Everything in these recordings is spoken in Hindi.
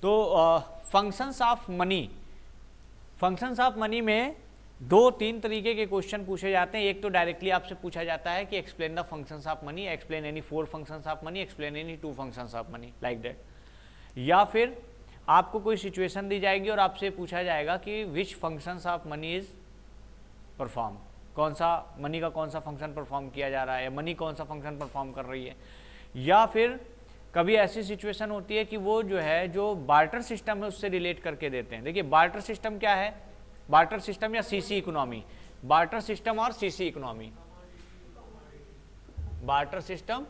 तो functions of money, functions of money में 2-3 तरीके के क्वेश्चन पूछे जाते हैं। एक तो डायरेक्टली आपसे पूछा जाता है कि explain the functions of money, explain any 4 functions of money, explain any 2 functions of money, like that. या फिर आपको कोई सिचुएशन दी जाएगी और आपसे पूछा जाएगा कि विच functions of money is perform, कौन सा मनी का कौन सा फंक्शन परफॉर्म किया जा रहा है, मनी कौन सा फंक्शन परफॉर्म कर रही है। या फिर कभी ऐसी सिचुएशन होती है कि वो जो है जो बार्टर सिस्टम है उससे रिलेट करके देते हैं। देखिए बार्टर सिस्टम क्या है, बार्टर सिस्टम या सीसी इकोनॉमी, बार्टर सिस्टम और सीसी इकोनॉमी, बार्टर सिस्टम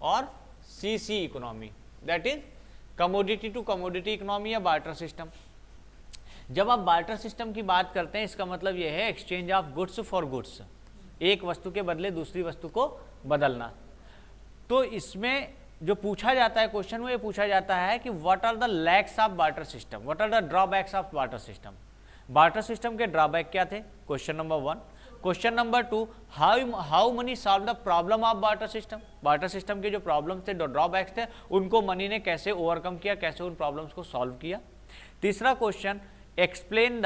और CC economy, that is commodity to commodity economy या बार्टर सिस्टम। जब आप बार्टर सिस्टम की बात करते हैं इसका मतलब यह है exchange of goods for goods, एक वस्तु के बदले दूसरी वस्तु को बदलना। तो इसमें जो पूछा जाता है क्वेश्चन वो ये पूछा जाता है कि what are the lacks of barter system, what are the drawbacks of barter system. बार्टर सिस्टम के ड्रॉबैक क्या थे, question number 1। Question number 2, how money solve the problem of barter system, बार्टर सिस्टम के जो प्रॉब्लम थे, जो ड्रॉबैक्स थे, उनको मनी ने कैसे ओवरकम किया, कैसे उन प्रॉब्लम्स को सॉल्व किया। तीसरा question, explain the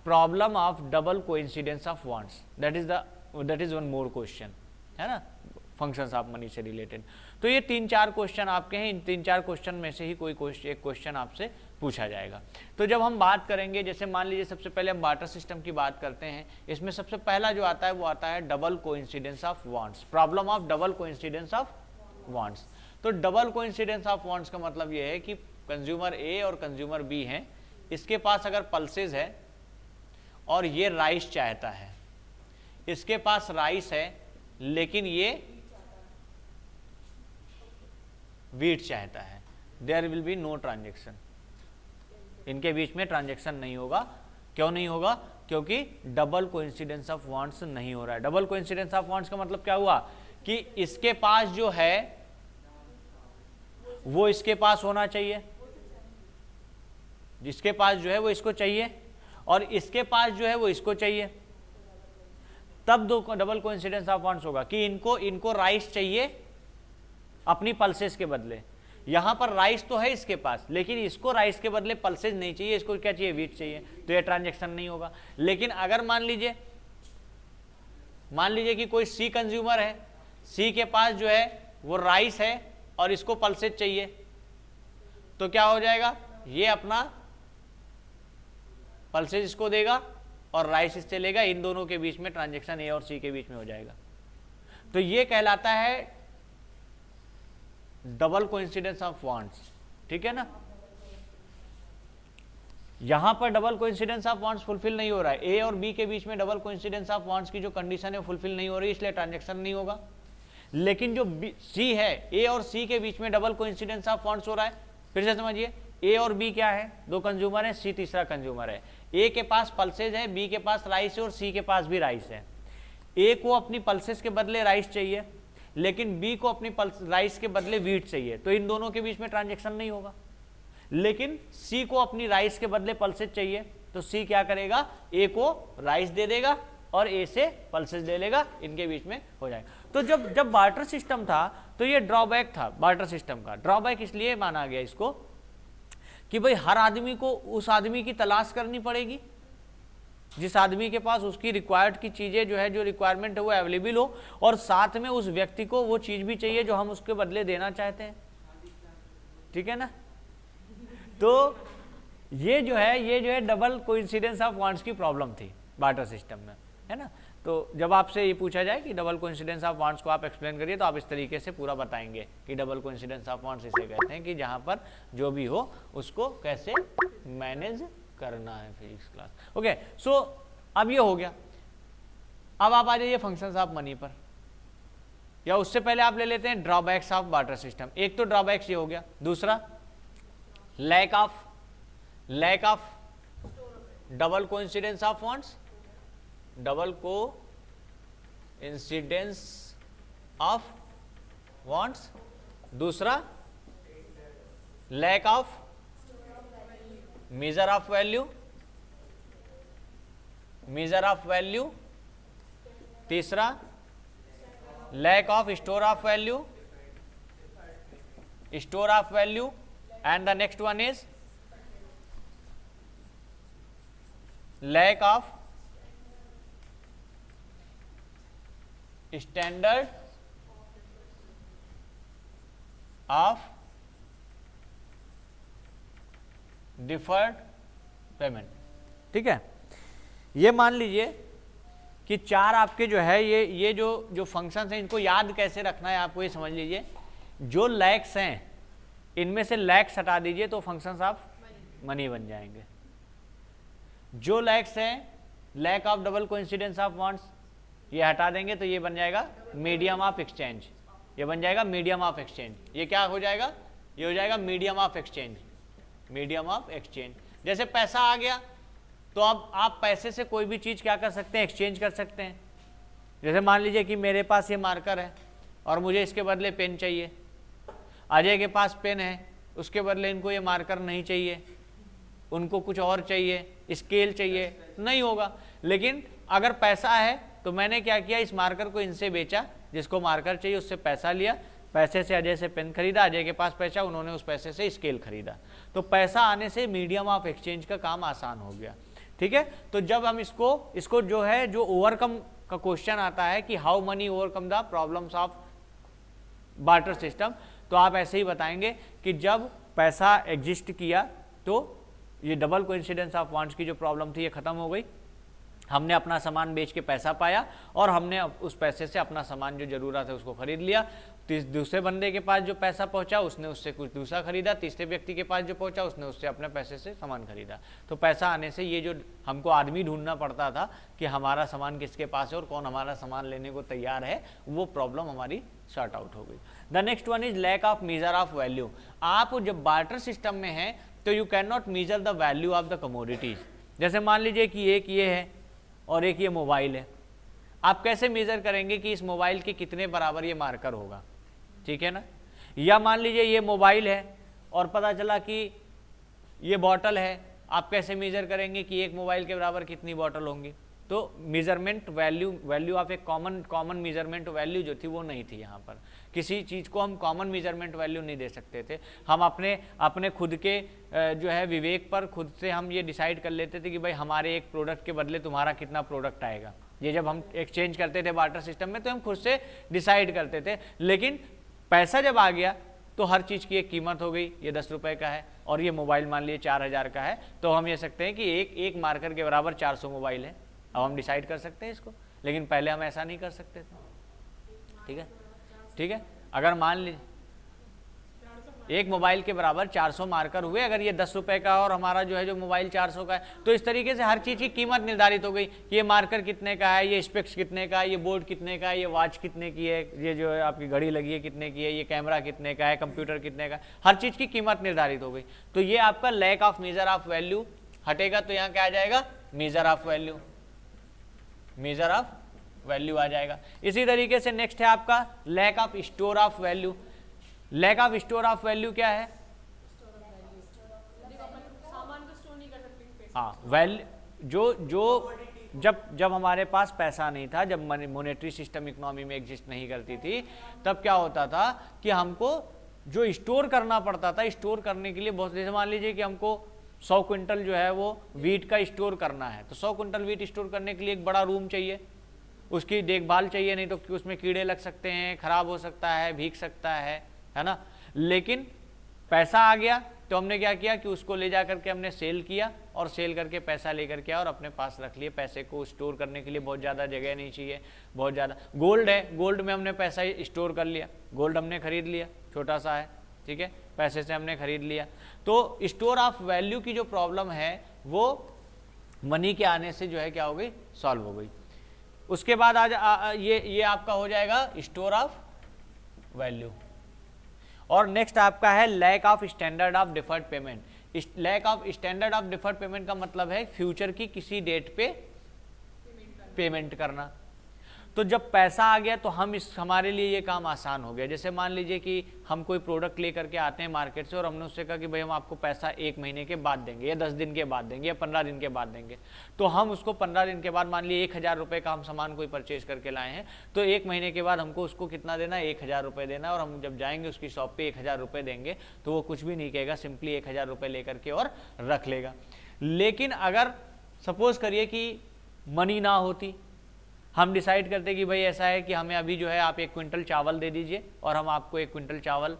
problem of double coincidence of wants, that is one more question, है ना, फंक्शंस ऑफ मनी से रिलेटेड। तो ये 3-4 क्वेश्चन आपके हैं, इन 3-4 क्वेश्चन में से ही कोई एक क्वेश्चन आपसे पूछा जाएगा। तो जब हम बात करेंगे, जैसे मान लीजिए सबसे पहले हम बार्टर सिस्टम की बात करते हैं, इसमें सबसे पहला जो आता है वो आता है double coincidence of wants, problem of double coincidence of wants. तो डबल कोइंसिडेंस ऑफ वांट्स का मतलब ये है कि कंज्यूमर ए और कंज्यूमर बी हैं, इसके पास अगर पल्सेस है और ये राइस चाहता है, इसके पास राइस है लेकिन ये वीट चाहता है, there will be no transaction, इनके बीच में ट्रांजेक्शन नहीं होगा। क्यों नहीं होगा, क्योंकि डबल कोइंसिडेंस ऑफ वांट्स नहीं हो रहा है। डबल कोइंसिडेंस ऑफ वांट्स का मतलब क्या हुआ कि इसके पास जो है वो इसके पास होना चाहिए, जिसके पास जो है वो इसको चाहिए, और इसके पास जो है वो इसको चाहिए, तब दो डबल कोइंसिडेंस ऑफ वांट्स होगा कि इनको राइस चाहिए अपनी पल्सेस के बदले। यहां पर राइस तो है इसके पास लेकिन इसको राइस के बदले पल्सेस नहीं चाहिए, इसको क्या चाहिए, वीट चाहिए, तो ये ट्रांजैक्शन नहीं होगा। लेकिन अगर मान लीजिए कि कोई सी कंज्यूमर है, सी के पास जो है वो राइस है और इसको पल्सेस चाहिए, तो क्या हो जाएगा, ये अपना पल्सेस इसको देगा और राइस इससे लेगा, इन दोनों के बीच में ट्रांजैक्शन ए और सी के बीच में हो जाएगा। तो ये कहलाता है डबल कोइंसिडेंस ऑफ वांट्स, ठीक है ना। यहां पर double coincidence of wants fulfil नहीं हो रहा है, ए और बी के बीच में डबल कोइंसिडेंस ऑफ वांट्स की जो कंडीशन है फुलफिल नहीं हो रही, इसलिए ट्रांजैक्शन नहीं होगा। लेकिन जो सी है, ए और सी के बीच में डबल कोइंसिडेंस ऑफ वांट्स हो रहा है। फिर से समझिए, ए और बी क्या है, दो कंज्यूमर है, सी तीसरा कंज्यूमर है। ए के पास पल्सेज है, बी के पास राइस है और सी के पास भी राइस है। ए को अपनी पल्सेस के बदले राइस चाहिए लेकिन बी को अपनी राइस के बदले वीट चाहिए, तो इन दोनों के बीच में ट्रांजैक्शन नहीं होगा। लेकिन सी को अपनी राइस के बदले पल्सेस चाहिए, तो सी क्या करेगा, ए को राइस दे देगा और ए से पल्सेस ले लेगा, इनके बीच में हो जाएगा। तो जब बार्टर सिस्टम था तो ये ड्रॉबैक था बार्टर सिस्टम का। ड्रॉबैक इसलिए माना गया इसको कि भाई हर आदमी को उस आदमी की तलाश करनी पड़ेगी जिस आदमी के पास उसकी रिक्वायर्ड की चीजें जो है, जो रिक्वायरमेंट है वो अवेलेबल हो, और साथ में उस व्यक्ति को वो चीज भी चाहिए जो हम उसके बदले देना चाहते हैं, ठीक है ना। तो ये जो है डबल कोइंसिडेंस ऑफ वांट्स की प्रॉब्लम थी बार्टर सिस्टम में, है ना। तो जब आपसे ये पूछा जाए कि डबल कोइंसिडेंस ऑफ वांट्स को आप एक्सप्लेन करिए, तो आप इस तरीके से पूरा बताएंगे कि डबल कोइंसिडेंस ऑफ वांट्स इसे कहते हैं कि जहां पर जो भी हो उसको कैसे मैनेज करना है, फिजिक्स क्लास। ओके, सो अब ये हो गया। अब आप आ जाइए फंक्शंस ऑफ मनी पर, या उससे पहले आप ले लेते हैं ड्रॉबैक्स ऑफ बार्टर सिस्टम। एक तो ड्रॉबैक्स ये हो गया, दूसरा lack of double coincidence of wants, double coincidence of wants. दूसरा lack of measure of value, तीसरा lack of store of value, and the next one is lack of standard of deferred payment. ठीक है, ये मान लीजिए कि चार आपके जो है ये जो फंक्शंस हैं इनको याद कैसे रखना है आपको, ये समझ लीजिए। जो लैक्स हैं इनमें से लैक्स हटा दीजिए तो फंक्शंस ऑफ मनी बन जाएंगे। जो लैक्स हैं, lack of double coincidence of wants, ये हटा देंगे तो ये बन जाएगा मीडियम ऑफ एक्सचेंज, ये बन जाएगा मीडियम ऑफ एक्सचेंज। ये क्या हो जाएगा, ये हो जाएगा medium of exchange, medium of exchange. जैसे पैसा आ गया तो अब आप पैसे से कोई भी चीज़ क्या कर सकते हैं, एक्सचेंज कर सकते हैं। जैसे मान लीजिए कि मेरे पास ये मार्कर है और मुझे इसके बदले पेन चाहिए, अजय के पास पेन है उसके बदले इनको ये मार्कर नहीं चाहिए, उनको कुछ और चाहिए, स्केल चाहिए, नहीं होगा। लेकिन अगर पैसा है तो मैंने क्या किया, इस मार्कर को इनसे बेचा, जिसको मार्कर चाहिए उससे पैसा लिया, पैसे से अजय से पेन खरीदा, अजय के पास पैसा, उन्होंने उस पैसे से स्केल खरीदा। तो पैसा आने से मीडियम ऑफ एक्सचेंज का काम आसान हो गया। ठीक है, तो जब हम इसको जो है जो ओवरकम का क्वेश्चन आता है कि how many overcome the problems of barter system, तो आप ऐसे ही बताएंगे कि जब पैसा एग्जिस्ट किया तो ये डबल कोइंसिडेंस ऑफ वांट्स की जो प्रॉब्लम थी ये खत्म हो गई, हमने अपना सामान बेच के पैसा पाया और हमने उस पैसे से अपना सामान जो जरूरत है उसको खरीद लिया। दूसरे बंदे के पास जो पैसा पहुंचा उसने उससे कुछ दूसरा खरीदा, तीसरे व्यक्ति के पास जो पहुंचा उसने उससे अपने पैसे से सामान खरीदा। तो पैसा आने से ये जो हमको आदमी ढूंढना पड़ता था कि हमारा सामान किसके पास है और कौन हमारा सामान लेने को तैयार है, वो प्रॉब्लम हमारी सॉर्ट आउट हो गई। The next one is lack of measure of value. आप जब बार्टर सिस्टम में हैं तो you can not measure the value of the commodities. जैसे मान लीजिए कि एक ये है और एक ये मोबाइल है, आप कैसे मेजर करेंगे कि इस मोबाइल के कितने बराबर ये मार्कर होगा, ठीक है ना। या मान लीजिए ये मोबाइल है और पता चला कि ये बॉटल है, आप कैसे मेजर करेंगे कि एक मोबाइल के बराबर कितनी बॉटल होंगी। तो मेजरमेंट वैल्यू ऑफ एक कॉमन मेजरमेंट वैल्यू जो थी वो नहीं थी। यहाँ पर किसी चीज़ को हम कॉमन मेजरमेंट वैल्यू नहीं दे सकते थे। हम अपने खुद के जो है विवेक पर खुद से हम ये डिसाइड कर लेते थे कि भाई हमारे एक प्रोडक्ट के बदले तुम्हारा कितना प्रोडक्ट आएगा। ये जब हम एक्सचेंज करते थे बार्टर सिस्टम में तो हम खुद से डिसाइड करते थे। लेकिन पैसा जब आ गया तो हर चीज़ की एक कीमत हो गई, ये 10 रुपये का है और ये मोबाइल मान लिए 4000 का है, तो हम ये सकते हैं कि एक मार्कर के बराबर 400 मोबाइल है। अब हम डिसाइड कर सकते हैं इसको, लेकिन पहले हम ऐसा नहीं कर सकते थे। ठीक है, अगर मान लीजिए एक मोबाइल के बराबर 400 मार्कर हुए, अगर ये 10 रुपये का और हमारा जो है जो मोबाइल 400 का है, तो इस तरीके से हर चीज़ की कीमत निर्धारित हो गई कि ये मार्कर कितने का है, ये स्पेक्स कितने का है, ये बोर्ड कितने का है, ये वॉच कितने की है, ये जो है आपकी घड़ी लगी है कितने की है, ये कैमरा कितने का है, कंप्यूटर कितने का है, हर चीज़ की कीमत निर्धारित हो गई। तो ये आपका lack of measure of value हटेगा, तो यहाँ क्या आ जाएगा, measure of value, measure of value आ जाएगा। इसी तरीके से नेक्स्ट है आपका lack of store of value. Lack of store of value क्या है, हाँ वैल्यू जो जब हमारे पास पैसा नहीं था, जब मॉनेटरी सिस्टम इकोनॉमी में एग्जिस्ट नहीं करती थी, तब क्या होता था कि हमको जो स्टोर करना पड़ता था, स्टोर करने के लिए बहुत, जैसे मान लीजिए कि हमको 100 क्विंटल जो है वो वीट का स्टोर करना है, तो 100 क्विंटल वीट स्टोर करने के लिए एक बड़ा रूम चाहिए, उसकी देखभाल चाहिए, नहीं तो उसमें कीड़े लग सकते हैं, खराब हो सकता है, भीग सकता है ना। लेकिन पैसा आ गया तो हमने क्या किया कि उसको ले जा करके हमने सेल किया और सेल करके पैसा लेकर के और अपने पास रख लिए। पैसे को स्टोर करने के लिए बहुत ज़्यादा जगह नहीं चाहिए, बहुत ज़्यादा। गोल्ड है, गोल्ड में हमने पैसा स्टोर कर लिया, गोल्ड हमने खरीद लिया, छोटा सा है, ठीक है, पैसे से हमने खरीद लिया। तो स्टोर ऑफ वैल्यू की जो प्रॉब्लम है वो मनी के आने से जो है क्या हो गई, सॉल्व हो गई। उसके बाद आज ये आपका हो जाएगा स्टोर ऑफ वैल्यू। और नेक्स्ट आपका है lack of standard of deferred payment. Lack of standard of deferred payment का मतलब है फ्यूचर की किसी डेट पे पेमेंट करना। तो जब पैसा आ गया तो हमारे लिए ये काम आसान हो गया। जैसे मान लीजिए कि हम कोई प्रोडक्ट ले करके आते हैं मार्केट से और हमने उससे कहा कि भाई हम आपको पैसा 1 महीने के बाद देंगे या 10 दिन के बाद देंगे या 15 दिन के बाद देंगे, तो हम उसको 15 दिन के बाद मान लीजिए 1000 रुपये का हम सामान कोई परचेज करके लाए हैं, तो 1 महीने के बाद हमको उसको कितना देना है, 1000 रुपये देना है। और हम जब जाएंगे उसकी शॉप पे 1000 रुपये देंगे तो वो कुछ भी नहीं कहेगा, सिंपली 1000 रुपये लेकर के और रख लेगा। लेकिन अगर सपोज करिए कि मनी ना होती, हम डिसाइड करते कि भाई ऐसा है कि हमें अभी जो है आप 1 क्विंटल चावल दे दीजिए और हम आपको 1 क्विंटल चावल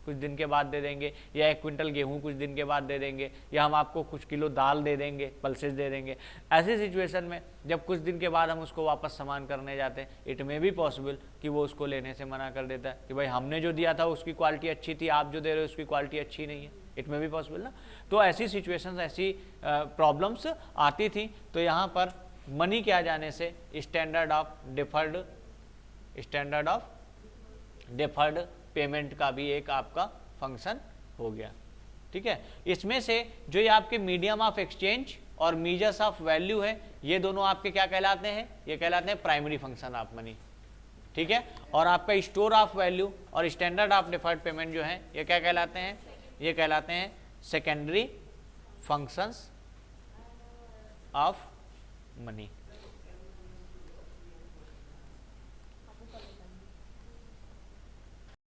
कुछ दिन के बाद दे देंगे, या 1 क्विंटल गेहूं कुछ दिन के बाद दे देंगे, या हम आपको कुछ किलो दाल दे देंगे, पल्सेस दे देंगे। ऐसी सिचुएशन में जब कुछ दिन के बाद हम उसको वापस सामान करने जाते हैं, इट मे बी पॉसिबल कि वो उसको लेने से मना कर देता है कि भाई हमने जो दिया था उसकी क्वालिटी अच्छी थी, आप जो दे रहे हो उसकी क्वालिटी अच्छी नहीं है। इट मे बी पॉसिबल ना। तो ऐसी सिचुएशंस, ऐसी प्रॉब्लम्स आती थी। तो यहाँ पर मनी के आ जाने से स्टैंडर्ड ऑफ डिफर्ड पेमेंट का भी एक आपका फंक्शन हो गया। ठीक है, इसमें से जो ये आपके मीडियम ऑफ एक्सचेंज और मेजर्स ऑफ वैल्यू है, ये दोनों आपके क्या कहलाते हैं, ये कहलाते हैं प्राइमरी फंक्शन ऑफ मनी। ठीक है, और आपका स्टोर ऑफ वैल्यू और स्टैंडर्ड ऑफ डिफर्ड पेमेंट जो है ये क्या कहलाते हैं, ये कहलाते हैं सेकेंडरी फंक्शंस ऑफ मनी।